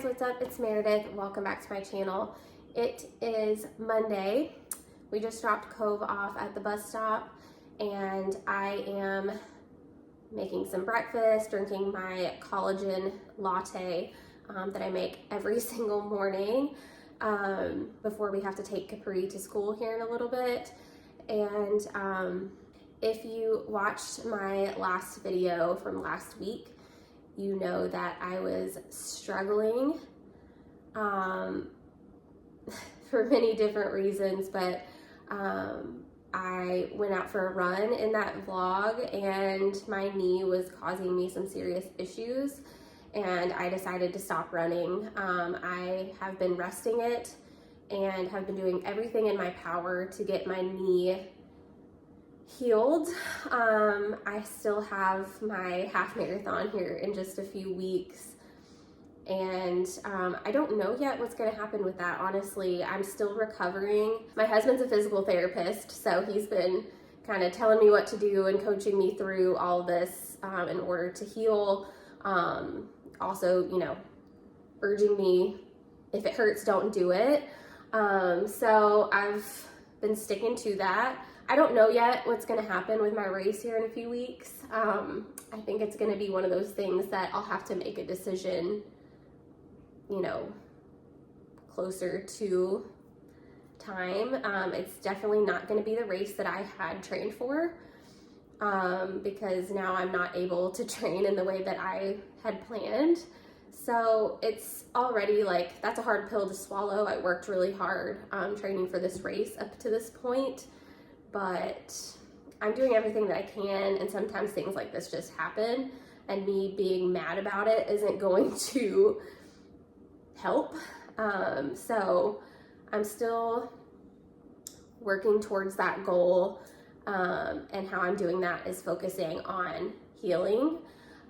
what's up? It's Meredith. Welcome back to my channel. It is Monday. We just dropped Cove off at the bus stop and I am making some breakfast, drinking my collagen latte that I make every single morning before we have to take Capri to school here in a little bit. And if you watched my last video from last week, you know that I was struggling for many different reasons, but I went out for a run in that vlog and my knee was causing me some serious issues and I decided to stop running. I have been resting it and have been doing everything in my power to get my knee healed. I still have my half marathon here in just a few weeks and I don't know yet what's going to happen with that. Honestly, I'm still recovering. My husband's a physical therapist, so he's been kind of telling me what to do and coaching me through all this in order to heal. Also, you know, urging me, if it hurts, don't do it. So I've been sticking to that. I don't know yet what's going to happen with my race here in a few weeks. I think it's going to be one of those things that I'll have to make a decision, you know, closer to time. It's definitely not going to be the race that I had trained for because now I'm not able to train in the way that I had planned. So it's already like, that's a hard pill to swallow. I worked really hard training for this race up to this point. But I'm doing everything that I can, and sometimes things like this just happen, and me being mad about it isn't going to help. So I'm still working towards that goal, and how I'm doing that is focusing on healing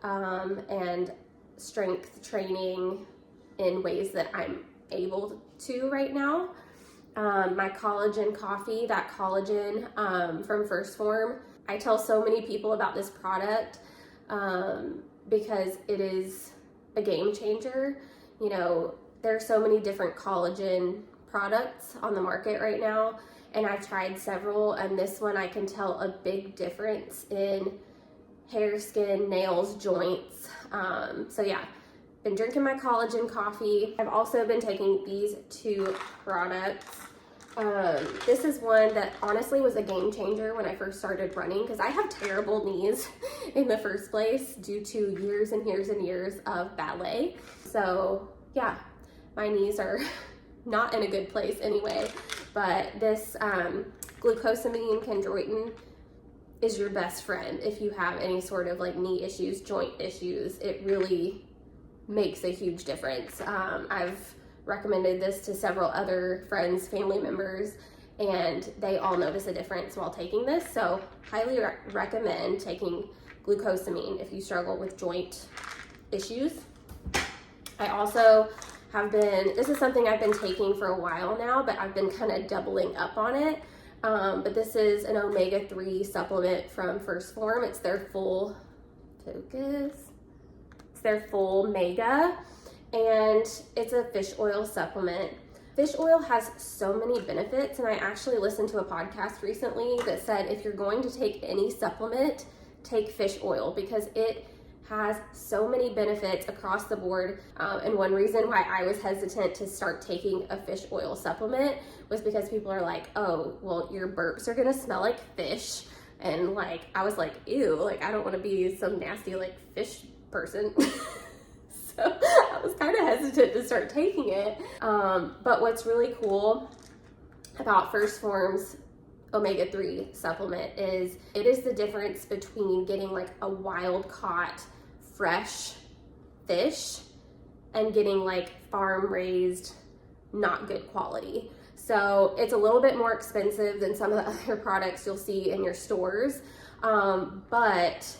and strength training in ways that I'm able to right now. My collagen coffee, that collagen from First Form, I tell so many people about this product because it is a game changer. You know, there are so many different collagen products on the market right now, and I've tried several, and this one I can tell a big difference in hair, skin, nails, joints. So yeah, been drinking my collagen coffee. I've also been taking these two products. This is one that honestly was a game changer when I first started running because I have terrible knees in the first place due to years and years and years of ballet. So yeah, my knees are not in a good place anyway, but this glucosamine chondroitin is your best friend if you have any sort of like knee issues, joint issues. It really makes a huge difference. I've recommended this to several other friends, family members, and they all notice a difference while taking this. So highly recommend taking glucosamine if you struggle with joint issues. I also have been, this is something I've been taking for a while now, but I've been kind of doubling up on it. But this is an omega-3 supplement from First Form. It's their full focus. It's their full mega. And it's a fish oil supplement. Fish oil has so many benefits, and I actually listened to a podcast recently that said if you're going to take any supplement, take fish oil because it has so many benefits across the board. And one reason why I was hesitant to start taking a fish oil supplement was because people are like, oh, well, your burps are gonna smell like fish. And like, I was like, ew, like I don't wanna be some nasty like fish person. So I was kind of hesitant to start taking it. But what's really cool about First Form's omega-3 supplement is it is the difference between getting like a wild caught fresh fish and getting like farm raised, not good quality. So it's a little bit more expensive than some of the other products you'll see in your stores. But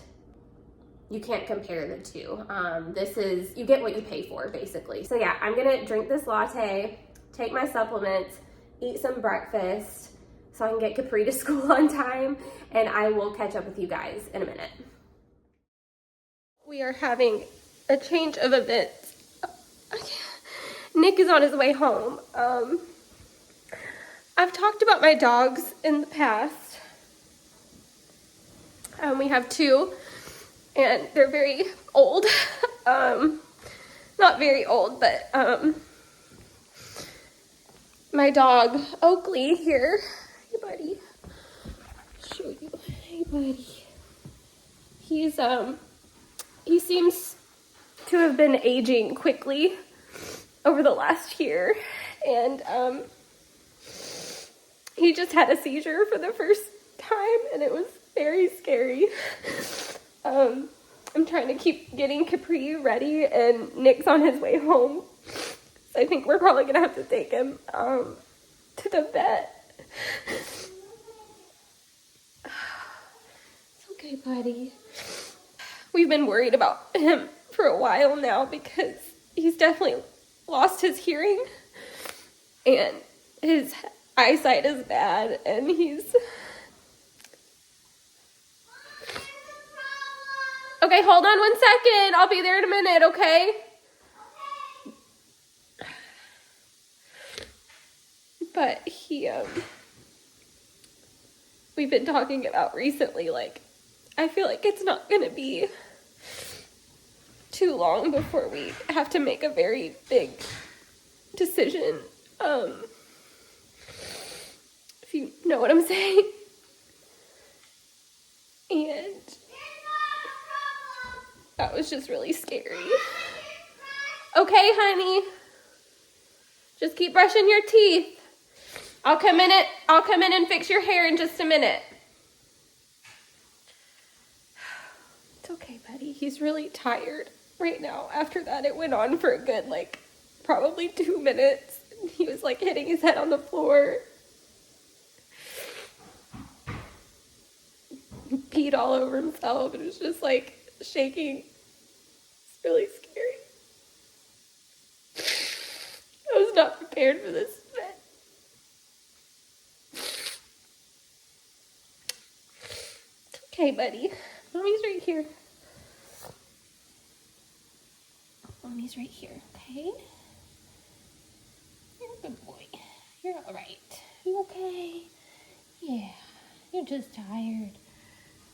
you can't compare the two. This is, you get what you pay for basically. So yeah, I'm gonna drink this latte, take my supplements, eat some breakfast so I can get Capri to school on time, and I will catch up with you guys in a minute. We are having a change of events. Nick is on his way home. I've talked about my dogs in the past. We have two, and they're very old. Not very old, but my dog Oakley here. Hey, buddy. Show you. Hey, buddy. He seems to have been aging quickly over the last year, and he just had a seizure for the first time, and it was very scary. I'm trying to keep getting Capri ready, and Nick's on his way home, so I think we're probably gonna have to take him to the vet. It's okay, buddy. We've been worried about him for a while now because he's definitely lost his hearing, and his eyesight is bad, and he's... Okay, hold on 1 second. I'll be there in a minute, okay? But we've been talking about recently, like, I feel like it's not gonna be too long before we have to make a very big decision. If you know what I'm saying. And that was just really scary. Okay, honey. Just keep brushing your teeth. I'll come in and fix your hair in just a minute. It's okay, buddy. He's really tired right now. After that, it went on for a good, like, probably 2 minutes. He was, like, hitting his head on the floor. He peed all over himself. It was just, like, shaking. It's really scary. I was not prepared for this. It's okay, buddy. Mommy's right here. Mommy's right here, okay? You're a good boy. You're all right. You okay? Yeah. You're just tired.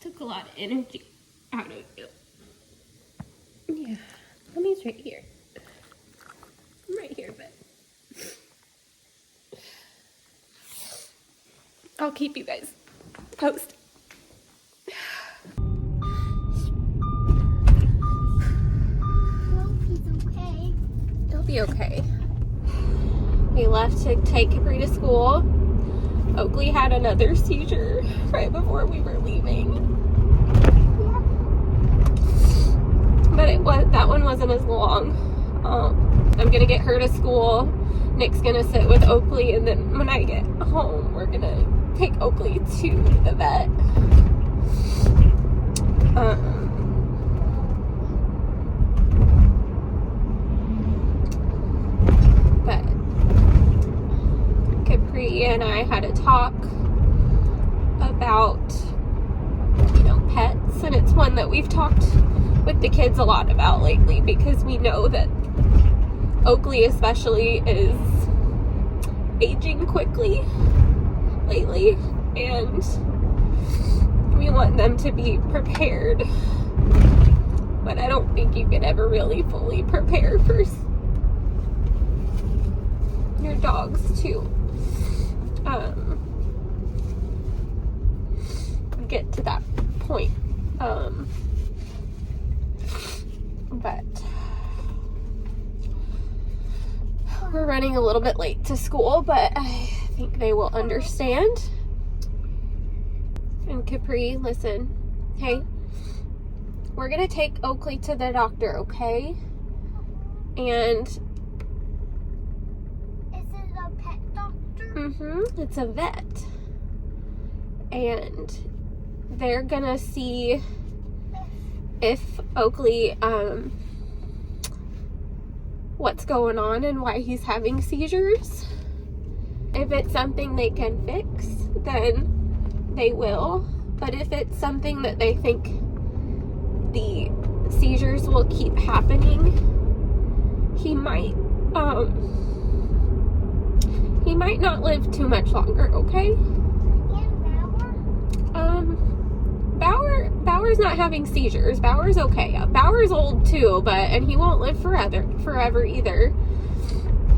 Took a lot of energy out of you. Yeah. Mommy's right here. I'm right here, but I'll keep you guys posted. He'll be okay. We left to take Capri to school. Oakley had another seizure right before we were leaving. But that one wasn't as long. I'm gonna get her to school. Nick's gonna sit with Oakley, and then when I get home, we're gonna take Oakley to the vet. But Capri and I had a talk about, pets, and it's one that we've talked with the kids a lot about lately, because we know that Oakley especially is aging quickly lately, and we want them to be prepared, but I don't think you can ever really fully prepare for your dogs to get to that point. But we're running a little bit late to school, but I think they will understand. And Capri, listen, hey, we're gonna take Oakley to the doctor, okay? And is it a pet doctor? It's a vet, and they're gonna see if Oakley, what's going on and why he's having seizures. If it's something they can fix, then they will. But if it's something that they think the seizures will keep happening, he might He might not live too much longer, okay? Bauer's not having seizures. Bauer's okay. Bauer's old too, and he won't live forever either.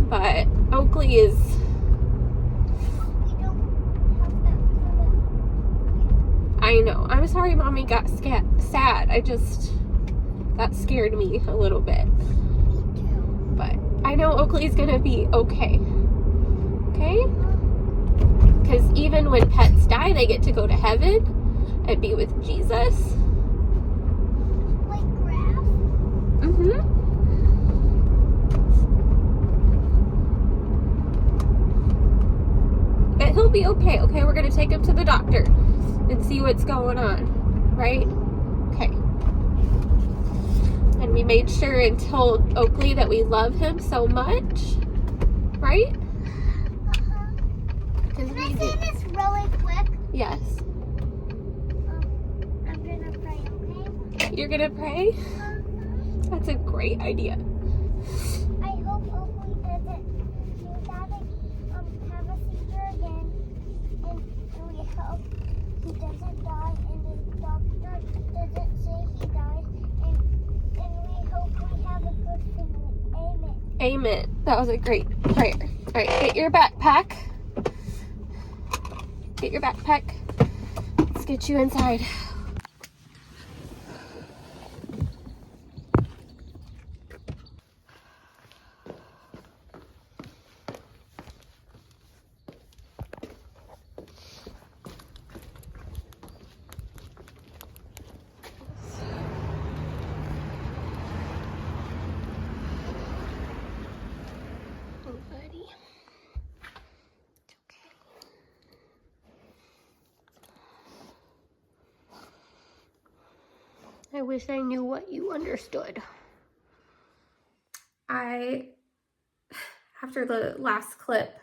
But Oakley is. I know. I'm sorry Mommy got sad. That scared me a little bit. But I know Oakley's gonna be okay. Okay? Because even when pets die, they get to go to heaven and be with Jesus. Like grass? Mm-hmm. But he'll be okay, okay? We're going to take him to the doctor and see what's going on, right? Okay. And we made sure and told Oakley that we love him so much, right? Can I say this really quick? Yes. I'm gonna pray, okay? You're gonna pray? That's a great idea. I hope Oakley doesn't have a seizure again, and we hope he doesn't die, and the doctor doesn't say he died, and we hope we have a good family. Amen. Amen. That was a great prayer. All right, get your backpack. Get your backpack. Let's get you inside. Oh, buddy. It's okay. I wish I knew what you understood. After the last clip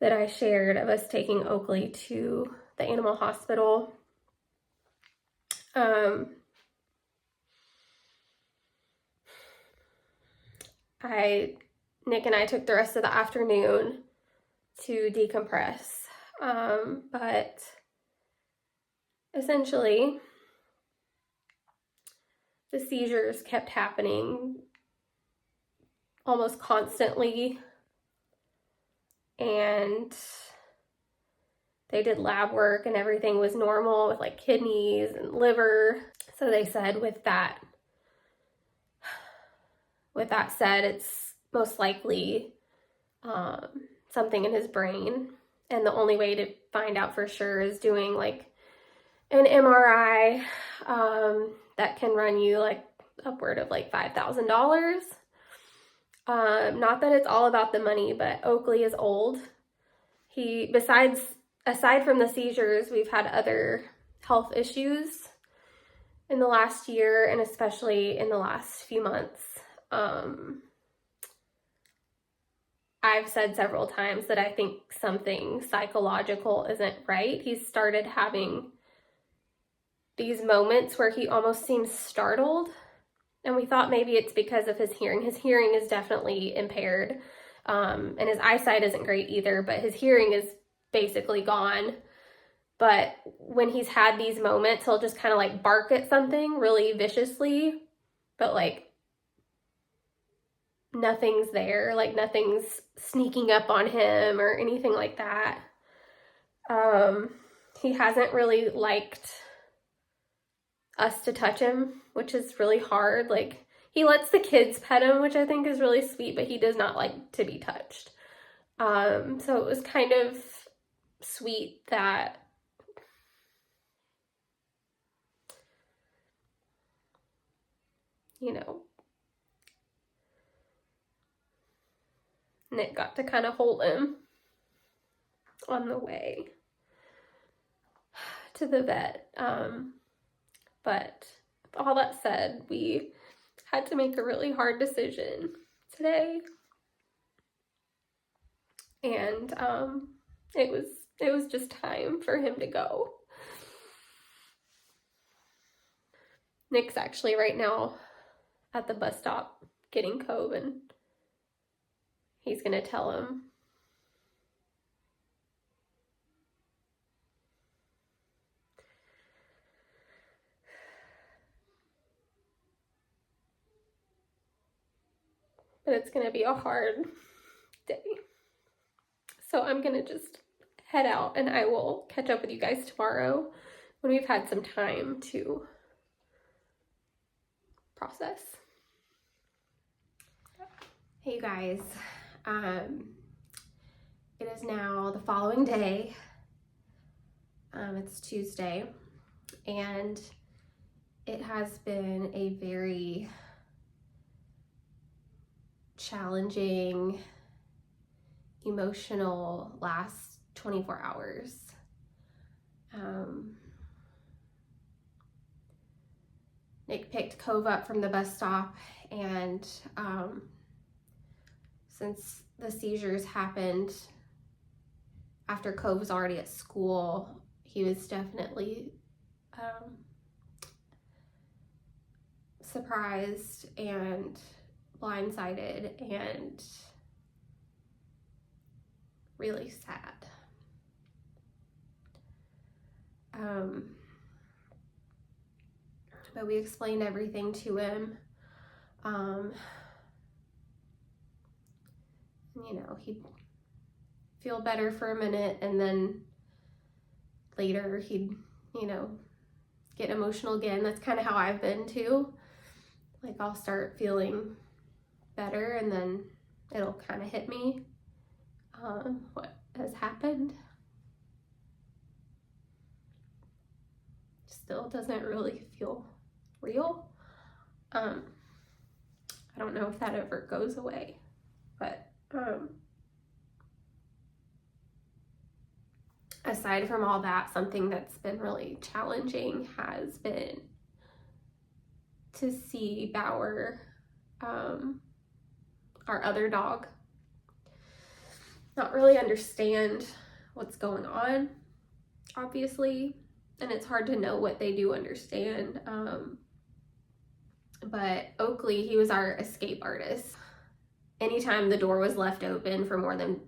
that I shared of us taking Oakley to the animal hospital, Nick and I took the rest of the afternoon to decompress. But essentially, the seizures kept happening almost constantly, and they did lab work and everything was normal with like kidneys and liver. So they said with that said, it's most likely something in his brain, and the only way to find out for sure is doing like an MRI that can run you like upward of like $5,000. Not that it's all about the money, but Oakley is old. Aside from the seizures, we've had other health issues in the last year, and especially in the last few months. I've said several times that I think something psychological isn't right. He's started having these moments where he almost seems startled. And we thought maybe it's because of his hearing. His hearing is definitely impaired. And his eyesight isn't great either, but his hearing is basically gone. But when he's had these moments, he'll just kind of like bark at something really viciously, but like nothing's there, like nothing's sneaking up on him or anything like that. He hasn't really liked us to touch him, which is really hard. Like, he lets the kids pet him, which I think is really sweet, but he does not like to be touched. So it was kind of sweet that Nick got to kind of hold him on the way to the vet. But with all that said, we had to make a really hard decision today. And it was just time for him to go. Nick's actually right now at the bus stop getting Cove, and he's gonna tell him. But it's gonna be a hard day. So I'm gonna just head out and I will catch up with you guys tomorrow when we've had some time to process. Hey you guys, it is now the following day. It's Tuesday, and it has been a very challenging, emotional last 24 hours. Nick picked Cove up from the bus stop, and since the seizures happened after Cove was already at school, he was definitely surprised and blindsided and really sad. But we explained everything to him. You know, he'd feel better for a minute, and then later he'd, you know, get emotional again. That's kind of how I've been too. Like, I'll start feeling better, and then it'll kind of hit me what has happened. Still doesn't really feel real. I don't know if that ever goes away, but aside from all that, something that's been really challenging has been to see Bauer, our other dog, not really understand what's going on, obviously, and it's hard to know what they do understand. But Oakley, he was our escape artist. Anytime the door was left open for more than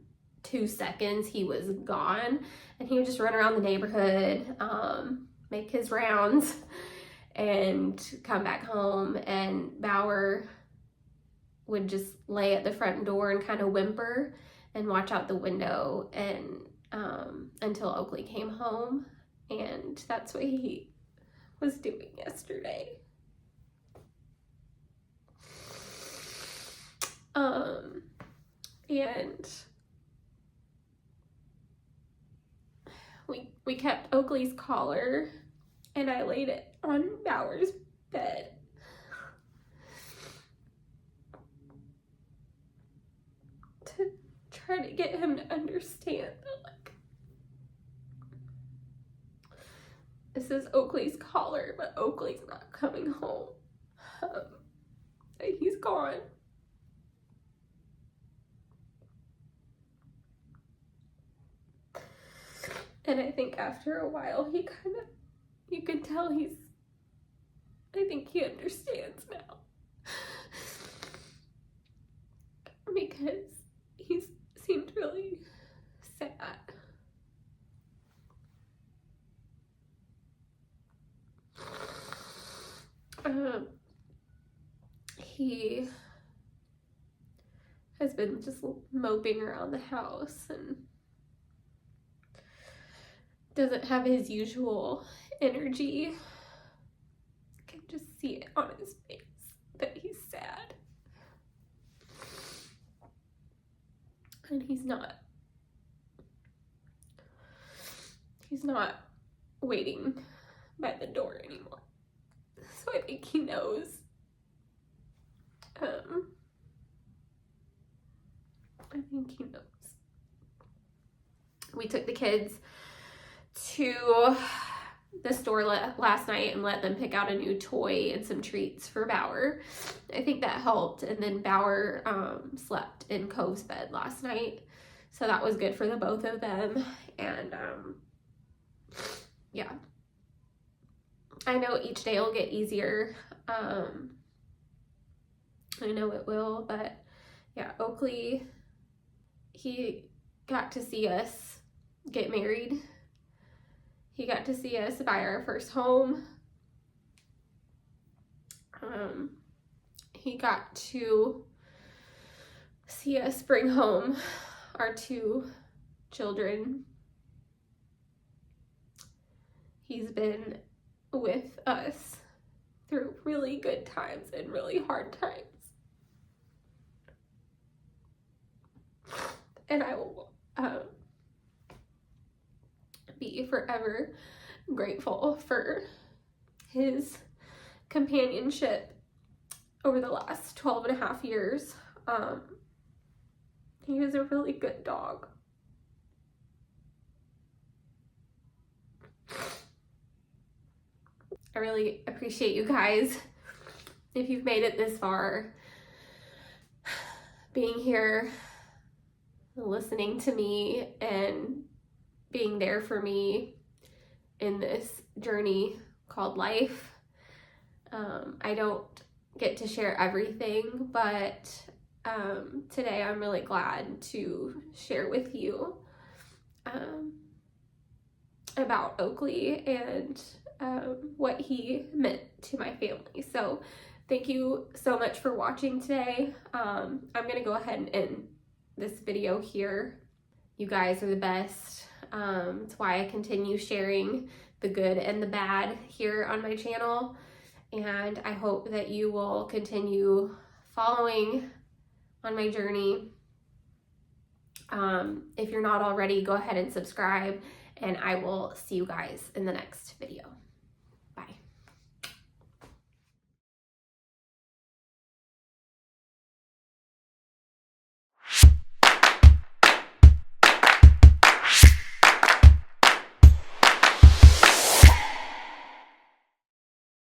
2 seconds, he was gone, and he would just run around the neighborhood, make his rounds, and come back home. And Bauer would just lay at the front door and kind of whimper and watch out the window, and until Oakley came home, and that's what he was doing yesterday. And we kept Oakley's collar, and I laid it on Bauer's bed. To try to get him to understand that, like, this is Oakley's collar, but Oakley's not coming home. He's gone. And I think after a while, you can tell I think he understands now. Because he seemed really sad. He has been just moping around the house and doesn't have his usual energy. I can just see it on his face that he's sad. And he's not waiting by the door anymore. So I think he knows. I think he knows. We took the kids to the store last night and let them pick out a new toy and some treats for Bauer. I think that helped. And then Bauer slept in Cove's bed last night, so that was good for the both of them. And yeah, I know each day will get easier. I know it will, but yeah, Oakley he got to see us get married. He got to see us buy our first home. He got to see us bring home our 2 children. He's been with us through really good times and really hard times. And I will be forever grateful for his companionship over the last 12 and a half years. He was a really good dog. I really appreciate you guys, if you've made it this far, being here, listening to me, and being there for me in this journey called life. I don't get to share everything, but today I'm really glad to share with you about Oakley and what he meant to my family. So thank you so much for watching today. I'm gonna go ahead and end this video here. You guys are the best. It's why I continue sharing the good and the bad here on my channel, and I hope that you will continue following on my journey. If you're not already, go ahead and subscribe, and I will see you guys in the next video.